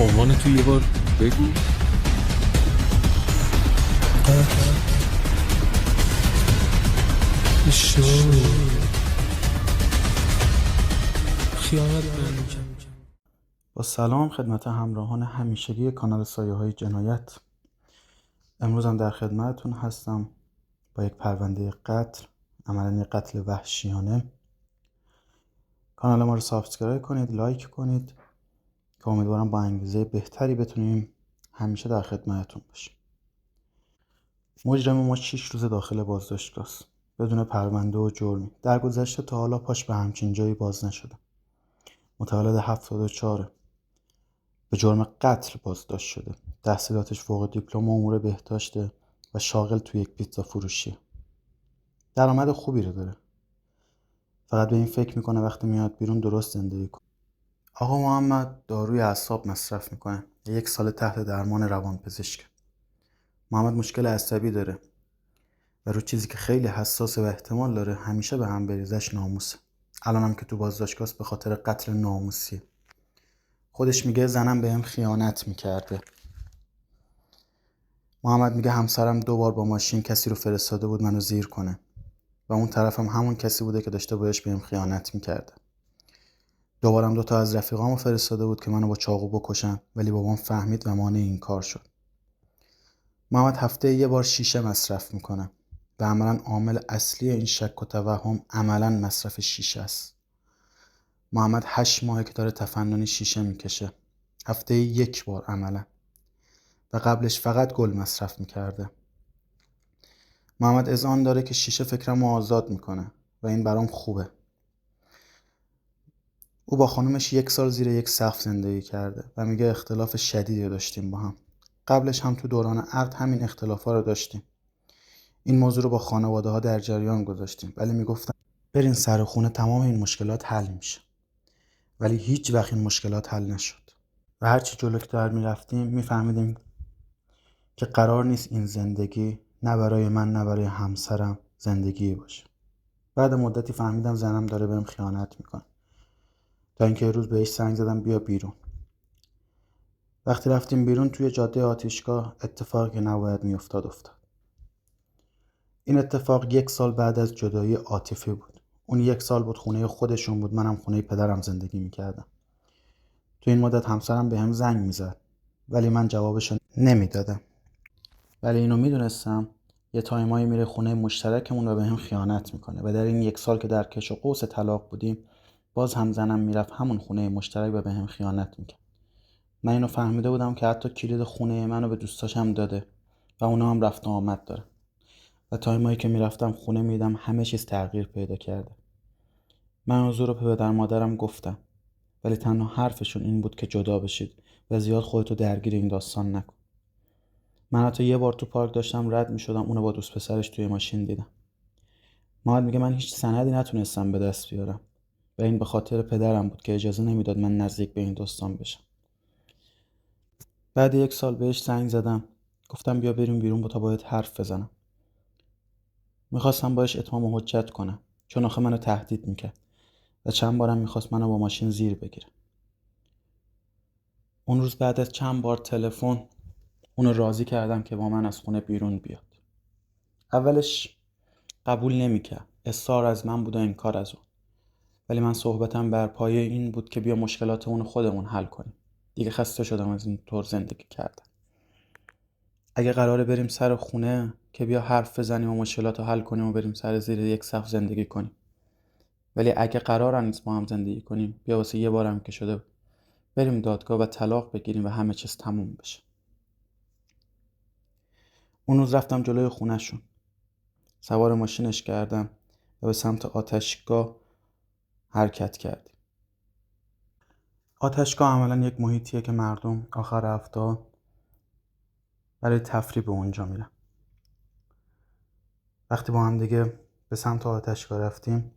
عنوان تو یه بار بگو. با سلام خدمت همراهان همیشگی کانال سایه های جنایت. امروز هم در خدمتتون هستم با یک پرونده قتل، عملاً یک قتل وحشیانه. کانال ما رو سابسکرایب کنید، لایک کنید که امیدوارم با انگیزه بهتری بتونیم همیشه در خدمتتون باشیم. مجرم ما 6 روز داخل بازداشتگاه است بدون پرونده و جرمی. در گذشته تا حالا پاش به همچین جایی باز نشده. متولد 74 به جرم قتل بازداشت شده. تحصیلاتش فوق دیپلم امور بهداشته و شاغل توی یک پیتزا فروشیه. درآمد خوبی رو داره. فقط به این فکر میکنه وقتی میاد بیرون درست زندگی کنه. آقا محمد داروی اعصاب مصرف میکنه. 1 سال تحت درمان روانپزشک. محمد مشکل عصبی داره و رو چیزی که خیلی حساسه و احتمال داره همیشه به هم بریزش ناموسه. الانم که تو بازداشتگاه است به خاطر قتل ناموسیه. خودش میگه زنم بهم خیانت میکرده. محمد میگه همسرم 2 بار با ماشین کسی رو فرستاده بود منو زیر کنه و اون طرفم همون کسی بوده که داشته بهش بهم خیانت میکرده. 2 بارم 2 تا از رفیقامو فرستاده بود که منو با چاقو بکشن ولی بابام فهمید و مانع این کار شد. محمد هفته 1 بار شیشه مصرف میکنه و عملاً عامل اصلی این شک و توهم عملاً مصرف شیشه است. محمد 8 ماهه که داره تفننی شیشه میکشه. هفته 1 بار عملاً. و قبلش فقط گل مصرف میکرده. محمد اذعان داره که شیشه فکرمو آزاد میکنه و این برام خوبه. او با خانومش 1 سال زیر یک سقف زندگی کرده و میگه اختلاف شدیدی داشتیم با هم. قبلش هم تو دوران عقد همین اختلافا رو داشتیم. این موضوع رو با خانواده ها در جریان گذاشتیم ولی میگفتن برین سر خونه تمام این مشکلات حل میشه. ولی هیچ وقت این مشکلات حل نشد. و هرچی جلوتر میرفتیم میفهمیدیم که قرار نیست این زندگی نه برای من نه برای همسرم زندگی باشه. بعد مدتی فهمیدم زنم داره بهم خیانت میکنه. تا اینکه یه روز بهش زنگ زدم بیا بیرون. وقتی رفتیم بیرون توی جاده آتشگاه اتفاقی که نباید افتاد. این اتفاق 1 سال بعد از جدایی عاطفی بود. اون 1 سال بود خونه خودشون بود، منم خونه پدرم زندگی میکردم. تو این مدت همسرم بهم زنگ میزد ولی من جوابشو نمیدادم. ولی اینو میدونستم یه تایمایی میره خونه مشترکمون و بهم خیانت میکنه و در این 1 سال که در کش و قوس طلاق بودیم باز هم زنم میرفت همون خونه مشترک و بهم خیانت میکرد. من اینو فهمیده بودم که حتی کلید خونه منو به دوستاشم داده و اونا هم رفت و آمد داره. و تایمایی که میرفتم خونه میدم همه چیز تغییر پیدا کرده. من حضور رو به پدر مادرم گفتم ولی تنها حرفشون این بود که جدا بشید و زیاد خودتو درگیر این داستان نکن. من حتی 1 بار تو پارک داشتم رد میشدم اونو با دوست پسرش توی ماشین دیدم. محمد میگه من هیچ سندی نتونستم به دست بیارم و این به خاطر پدرم بود که اجازه نمیداد من نزدیک به این داستان بشم. بعد 1 سال بهش زنگ زدم گفتم بیا بریم بیرون تا باید حرف بزنم. میخواستم باش اتمام حجت کنم چون آخه منو تهدید میکرد و چند بارم میخواست منو با ماشین زیر بگیره. اون روز بعد از چند بار تلفن اونو راضی کردم که با من از خونه بیرون بیاد. اولش قبول نمیکرد. اصرار از من بود و انکار از اون. ولی من صحبتم بر پایه این بود که بیا مشکلاتمون خودمون حل کنیم. دیگه خسته شدم از این طور زندگی کردن. اگه قراره بریم سر خونه که بیا حرف بزنیم و مشکلاتو حل کنیم و بریم سر زیر یک سقف زندگی کنیم. ولی اگه قرار نیست با هم زندگی کنیم بیا واسه 1 بارم که شده بریم دادگاه و طلاق بگیریم و همه چیز تموم بشه. اون روز رفتم جلوی خونه‌شون. سوار ماشینش کردم و به سمت آتشگاه حرکت کردیم. آتشگاه عملاً یک محیطیه که مردم آخر هفته برای تفریح به اونجا میرن. وقتی با هم دیگه به سمت آتشگاه رفتیم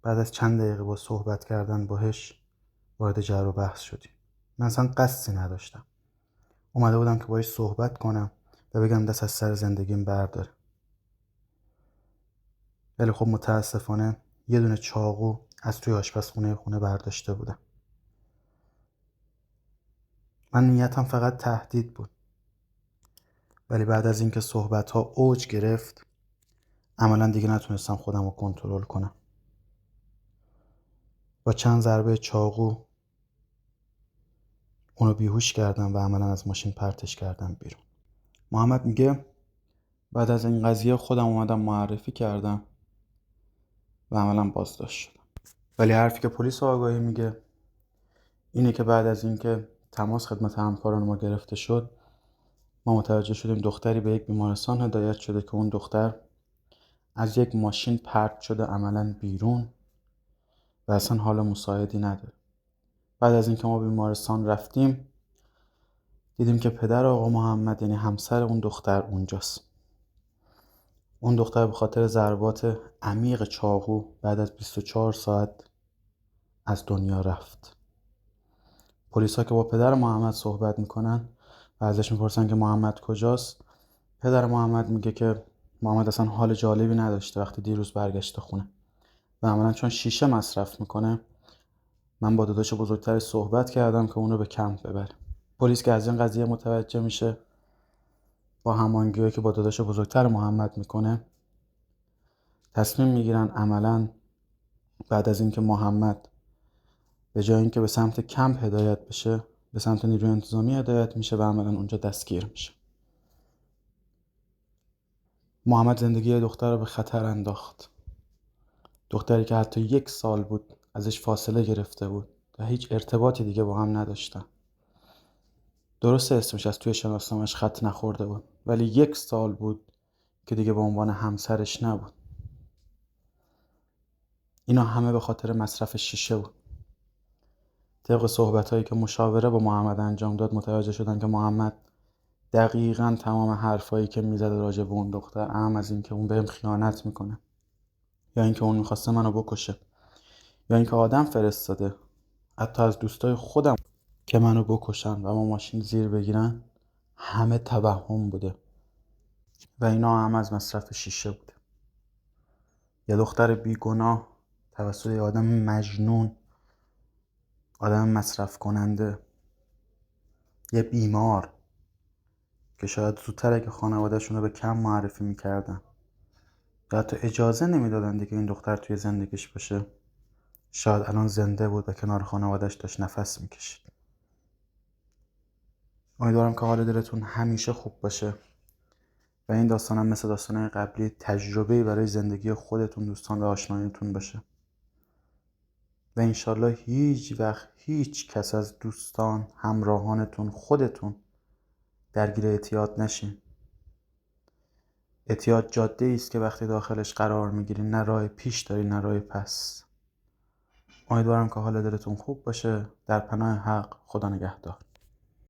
بعد از چند دقیقه با صحبت کردن باهاش وارد جر و بحث شدیم. من اصلا قصدی نداشتم. اومده بودم که باهاش صحبت کنم و بگم دست از سر زندگیم برداره. ولی خب متاسفانه یه دونه چاقو از توی آشپزخونه خونه برداشته بودم. من نیتم فقط تهدید بود، ولی بعد از اینکه صحبت‌ها اوج گرفت عملا دیگه نتونستم خودم رو کنترل کنم. با چند ضربه چاقو اونو بیهوش کردم و عملا از ماشین پرتش کردم بیرون. محمد میگه بعد از این قضیه خودم اومدم معرفی کردم و عملا بازداشت شدم. ولی حرفی که پلیس آگاهی میگه اینه که بعد از اینکه تماس خدمت همکاران ما گرفته شد، ما متوجه شدیم دختری به یک بیمارستان هدایت شده که اون دختر از یک ماشین پرت شده عملا بیرون و اصلا حال مساعدی نداره. بعد از اینکه ما بیمارستان رفتیم دیدیم که پدر آقا محمد یعنی همسر اون دختر اونجاست. اون دختر به خاطر ضربات عمیق چاقو بعد از 24 ساعت از دنیا رفت. پلیسا که با پدر محمد صحبت میکنن و ازش میپرسن که محمد کجاست، پدر محمد میگه که محمد اصلا حال جالبی نداشته وقتی دیروز برگشته خونه و عملا چون شیشه مصرف میکنه من با داداش بزرگترش صحبت کردم که اونو به کمپ ببره. پلیس که از این قضیه متوجه میشه با هماهنگی که با داداش بزرگتر محمد میکنه تصمیم میگیرن عملا بعد از اینکه محمد به جای اینکه به سمت کمپ هدایت بشه به سمت نیروی انتظامی هدایت میشه و عملا اونجا دستگیر میشه. محمد زندگی دختر رو به خطر انداخت. دختری که حتی 1 سال بود ازش فاصله گرفته بود و هیچ ارتباطی دیگه با هم نداشتن. درسته اسمش از توی شناسنامه‌اش خط نخورده بود ولی 1 سال بود که دیگه به عنوان همسرش نبود. اینا همه به خاطر مصرف شیشه بود. طبق صحبت‌هایی که مشاوره با محمد انجام داد متوجه شدن که محمد دقیقاً تمام حرفایی که میزده راجع به اون دختر، اهم از این که اون بهم خیانت میکنه یا اینکه اون میخواسته منو بکشه یا اینکه آدم فرستاده حتی از دوستای خودم که منو بکشن و ما ماشین زیر بگیرن، همه توهم بوده و اینا هم از مصرف شیشه بوده. یه دختر بیگناه توسط یه آدم مجنون، آدم مصرف کننده، یه بیمار که شاید زودتر اگه خانواده‌شون رو به کم معرفی میکردن یا حتی اجازه نمیدادن دیگه این دختر توی زندگیش باشه، شاید الان زنده بود و کنار خانواده‌اش داشت نفس میکشید. امیدوارم که حال دلتون همیشه خوب باشه و این داستانم مثل داستانهای قبلی تجربه‌ای برای زندگی خودتون، دوستان و آشنایانتون باشه و انشالله هیچ وقت هیچ کس از دوستان، همراهانتون، خودتون درگیر اعتیاد نشین. اعتیاد جاده‌ای است که وقتی داخلش قرار میگیری نه راه پیش داری نه راه پس. امیدوارم که حال دلتون خوب باشه. در پناه حق، خدا نگهدار.